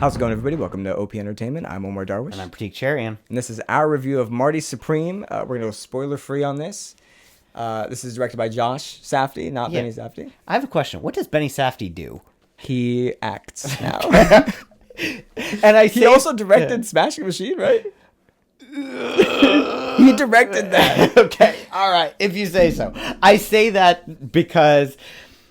How's it going, everybody? Welcome to OP Entertainment. I'm Omar Darwish. And I'm Pratik Charian. And this is our review of Marty Supreme. We're going to go spoiler-free on this. This is directed by Josh Safdie, not Benny Safdie. I have a question. What does Benny Safdie do? He acts now. And he also directed Smashing Machine, right? He directed that. Okay, all right, if you say so. I say that because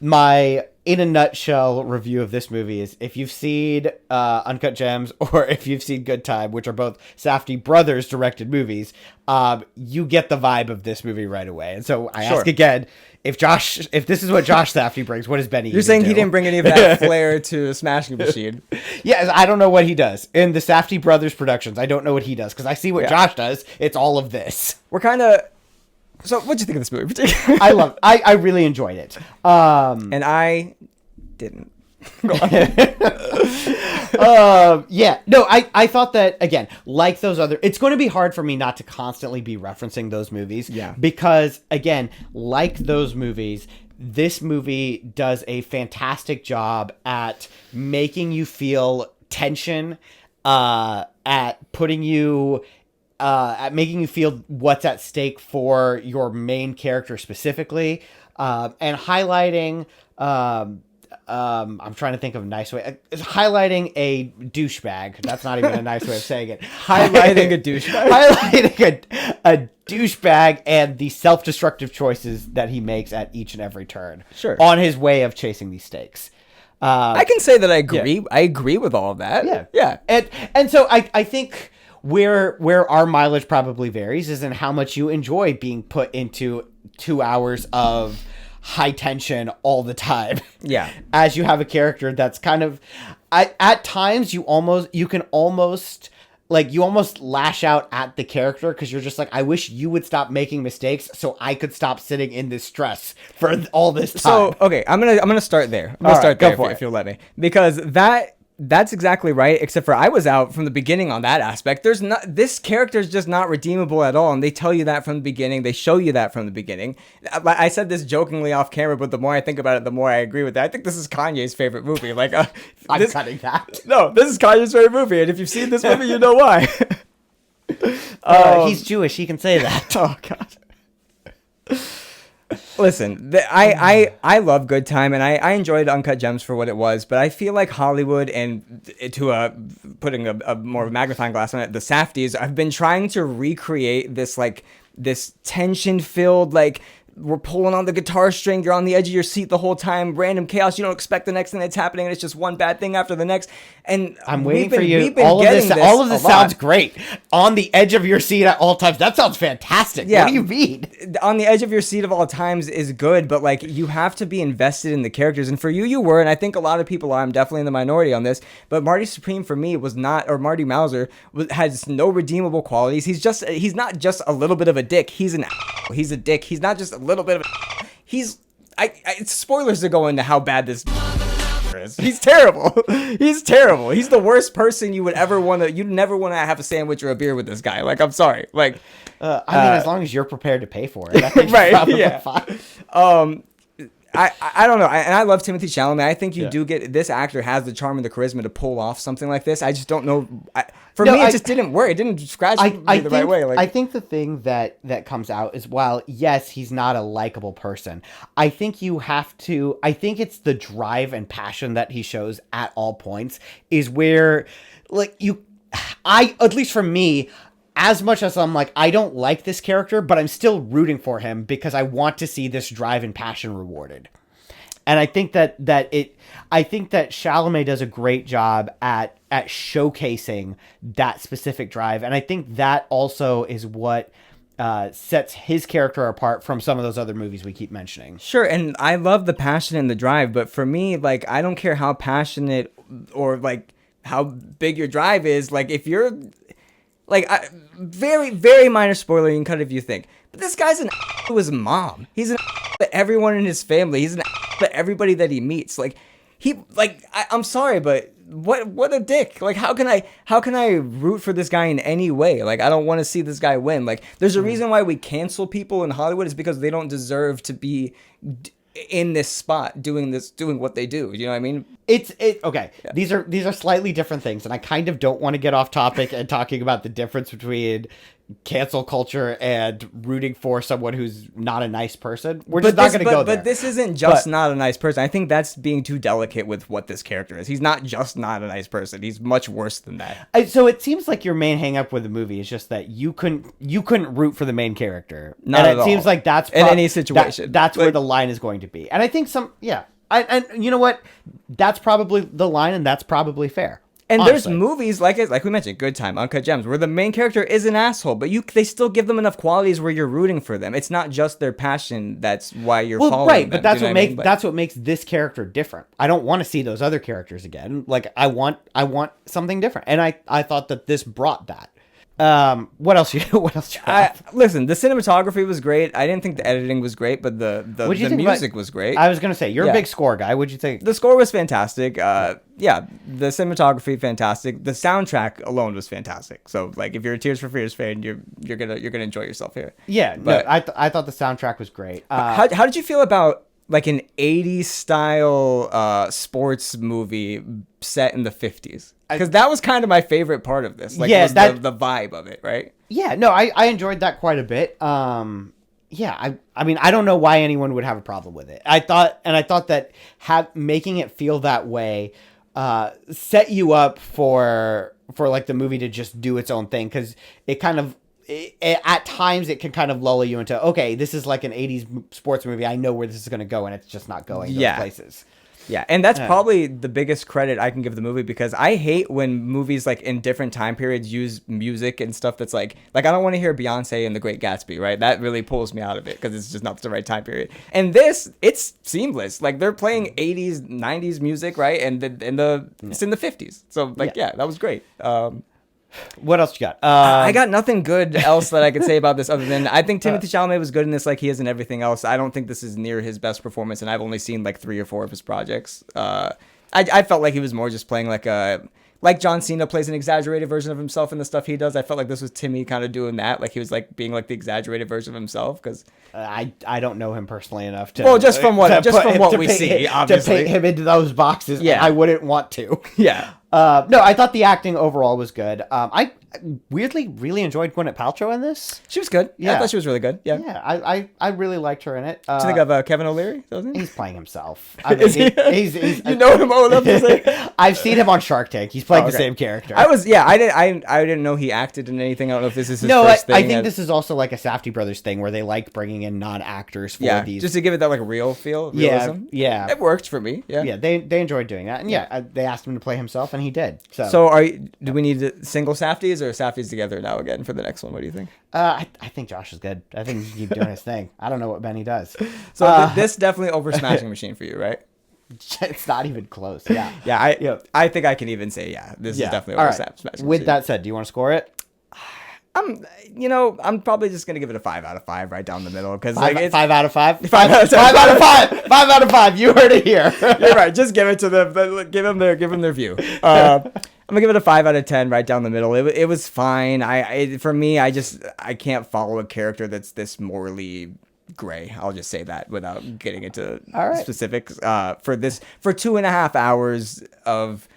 my, in a nutshell, review of this movie is if you've seen Uncut Gems or if you've seen Good Time, which are both Safdie brothers directed movies, you get the vibe of this movie right away. And so I ask again, if this is what Josh Safdie brings, what does Benny You're saying he didn't bring any of that flair to Smashing Machine? Yeah, I don't know what he does. In the Safdie brothers productions, I don't know what he does, because I see what Josh does. It's all of this. We're kind of... So, what'd you think of this movie? I really enjoyed it. And I didn't. Go on. I thought that, again, like those other... It's going to be hard for me not to constantly be referencing those movies. Yeah. Because, again, like those movies, this movie does a fantastic job at making you feel tension, at putting you... at making you feel what's at stake for your main character specifically, and highlighting, I'm trying to think of a nice way, highlighting a douchebag. That's not even a nice way of saying it. Highlighting a douchebag. Highlighting a douchebag and the self-destructive choices that he makes at each and every turn. Sure. On his way of chasing these stakes. I can say that I agree. Yeah. I agree with all of that. Yeah. Yeah. And so I think... Where our mileage probably varies is in how much you enjoy being put into 2 hours of high tension all the time. Yeah. As you have a character that's kind of, at times you can almost lash out at the character because you're just like, I wish you would stop making mistakes so I could stop sitting in this stress for all this time. So, okay, I'm gonna start there. If you'll let me, because that's exactly right, except for I was out from the beginning on that aspect. This character is just not redeemable at all, and they tell you that from the beginning. They show you that from the beginning. I said this jokingly off camera, but the more I think about it, the more I agree with that. I think this is Kanye's favorite movie. I'm cutting that. No, this is Kanye's favorite movie, and if you've seen this movie, you know why. He's Jewish. He can say that. Oh, God. Listen, I love Good Time, and I enjoyed Uncut Gems for what it was, but I feel like Hollywood, and putting a more of a magnifying glass on it, the Safdies, I've been trying to recreate this tension-filled, we're pulling on the guitar string, you're on the edge of your seat the whole time, random chaos, you don't expect the next thing that's happening, and it's just one bad thing after the next. And I'm waiting for you. All of this sounds great. On the edge of your seat at all times. That sounds fantastic. Yeah. What do you mean? On the edge of your seat of all times is good, but you have to be invested in the characters. And for you were, and I think a lot of people are. I'm definitely in the minority on this. But Marty Supreme for me was not, or Marty Mauser has no redeemable qualities. He's not just a little bit of a dick. He's a dick. He's not just a little bit of a... It's spoilers to go into how bad this is. He's terrible. He's terrible. He's the worst person you would ever want to... You'd never want to have a sandwich or a beer with this guy. I'm sorry. I mean, as long as you're prepared to pay for it. I think right, yeah. Fine. I don't know. And I love Timothée Chalamet. I think you do get... This actor has the charm and the charisma to pull off something like this. I just don't know... it just didn't work. It didn't scratch me the right way. I think the thing that comes out is, while, yes, he's not a likable person, I think you have to... I think it's the drive and passion that he shows at all points is where, at least for me... As much as I'm I don't like this character, but I'm still rooting for him because I want to see this drive and passion rewarded. And I think that Chalamet does a great job at showcasing that specific drive. And I think that also is what sets his character apart from some of those other movies we keep mentioning. Sure. And I love the passion and the drive, but for me, I don't care how passionate or how big your drive is. If you're very, very minor spoiler, you can cut it if you think. But this guy's an to his mom. He's an to everyone in his family. He's an to everybody that he meets. I'm sorry, but what a dick. How can I root for this guy in any way? I don't want to see this guy win. There's a reason why we cancel people in Hollywood is because they don't deserve to be in this spot doing what they do. You know what I mean? It's okay. Yeah. These are slightly different things, and I kind of don't want to get off topic and talking about the difference between cancel culture and rooting for someone who's not a nice person. We're just not going to go there. But this isn't just not a nice person. I think that's being too delicate with what this character is. He's not just not a nice person. He's much worse than that. So it seems like your main hang up with the movie is just that you couldn't root for the main character. Not and at it all. seems like that's in any situation. That's where the line is going to be. And I think and you know what? That's probably the line, and that's probably fair. And honestly. There's movies like we mentioned, Good Time, Uncut Gems, where the main character is an asshole, but they still give them enough qualities where you're rooting for them. It's not just their passion that's why you're following right, them. But that's what makes this character different. I don't want to see those other characters again. Like I want something different, and I thought that this brought that. What else you have? Listen, the cinematography was great. I didn't think the editing was great, but the music was great. I was gonna say you're a big score guy. What'd you think? The score was fantastic. The cinematography fantastic. The soundtrack alone was fantastic. So like, if you're a Tears for Fears fan, you're gonna enjoy yourself here. Yeah, but I thought the soundtrack was great. How did you feel about like an 80s style sports movie set in the 50s? Because that was kind of my favorite part of this. Like, the vibe of it, right? Yeah, no, I enjoyed that quite a bit. I mean, I don't know why anyone would have a problem with it. I thought that making it feel that way set you up for like the movie to just do its own thing, because it kind of at times it can kind of lull you into, okay, this is like an 80s sports movie. I know where this is going to go, and it's just not going those places. Yeah, and that's probably the biggest credit I can give the movie, because I hate when movies like in different time periods use music and stuff that's like I don't want to hear Beyonce in The Great Gatsby, right? That really pulls me out of it because it's just not the right time period. And this, it's seamless. Like they're playing 80s, 90s music, right? And it's in the 50s. So that was great. What else you got? I got nothing good else that I could say about this other than I think Timothée Chalamet was good in this, like he is in everything else. I don't think this is near his best performance, and I've only seen like 3 or 4 of his projects. I felt like he was more just playing like John Cena plays an exaggerated version of himself in the stuff he does. I felt like this was Timmy kind of doing that, like he was like being like the exaggerated version of himself. Because I don't know him personally enough to just from what we see, obviously, to paint him into those boxes. Yeah, I wouldn't want to. Yeah. No, I thought the acting overall was good. I weirdly really enjoyed Gwyneth Paltrow in this. She was good. Yeah, I thought she was really good. Yeah, yeah. I really liked her in it. Do you think of Kevin O'Leary? He's playing himself. I mean, he's you know him well enough to say. I've seen him on Shark Tank. He's playing the same character. I didn't know he acted in anything. I don't know if this is his first thing. I think this is also like a Safdie Brothers thing where they like bringing in non-actors for these. Just to give it that like real realism. Yeah. It worked for me. Yeah. Yeah, they enjoyed doing that. And they asked him to play himself, and he did. So do we need single Safdies or Safdies together now again for the next one? What do you think? I think Josh is good. I think he can keep doing his thing. I don't know what Benny does. So this definitely over Smashing Machine for you, right? It's not even close. Yeah. I think I can even say this is definitely over Smashing Machine. With that said, do you want to score it? I'm probably just gonna give it a 5 out of 5 right down the middle, because it's 5 out of 5. 5 out of 5. 5 out of 5. 5 out of 5. You heard it here. You're right. Just give it to them. Give them their view. I'm gonna give it a 5 out of 10 right down the middle. It was fine. For me, I can't follow a character that's this morally gray. I'll just say that without getting into specifics. For 2.5 hours of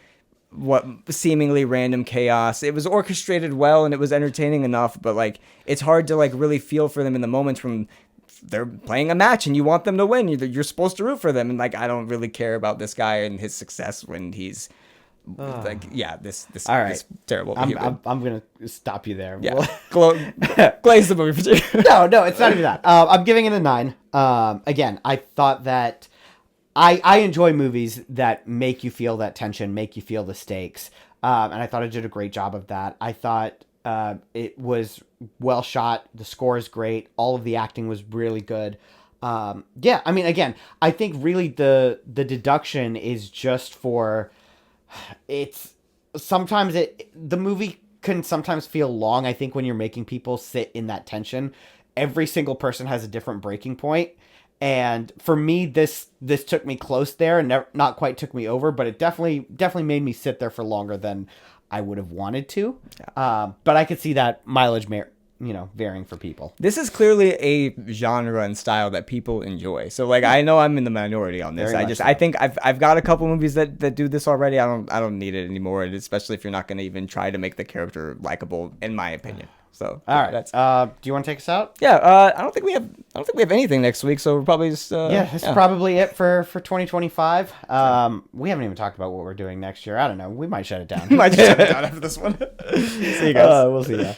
what seemingly random chaos, it was orchestrated well and it was entertaining enough, but like it's hard to like really feel for them in the moments when they're playing a match and you want them to win. You're supposed to root for them, and like I don't really care about this guy and his success when he's this terrible. I'm gonna stop you there. Yeah, glaze the movie for you. No, it's not even that. I'm giving it a 9. Again, I thought that I enjoy movies that make you feel that tension, make you feel the stakes, and I thought it did a great job of that. I thought it was well shot. The score is great. All of the acting was really good. I mean, again, I think really the deduction is just for the movie can sometimes feel long. I think when you're making people sit in that tension, every single person has a different breaking point. And for me, this took me close there, and not quite took me over, but it definitely made me sit there for longer than I would have wanted to. But I could see that mileage varying for people. This is clearly a genre and style that people enjoy. So like I know I'm in the minority on this. I think I've got a couple movies that do this already. I don't need it anymore, and especially if you're not going to even try to make the character likable, in my opinion. So all right, do you want to take us out? Yeah, I don't think we have anything next week, so we're probably just that's probably it for 2025. We haven't even talked about what we're doing next year. I don't know. We might shut it down. We might shut it down after this one. See you guys. We'll see ya.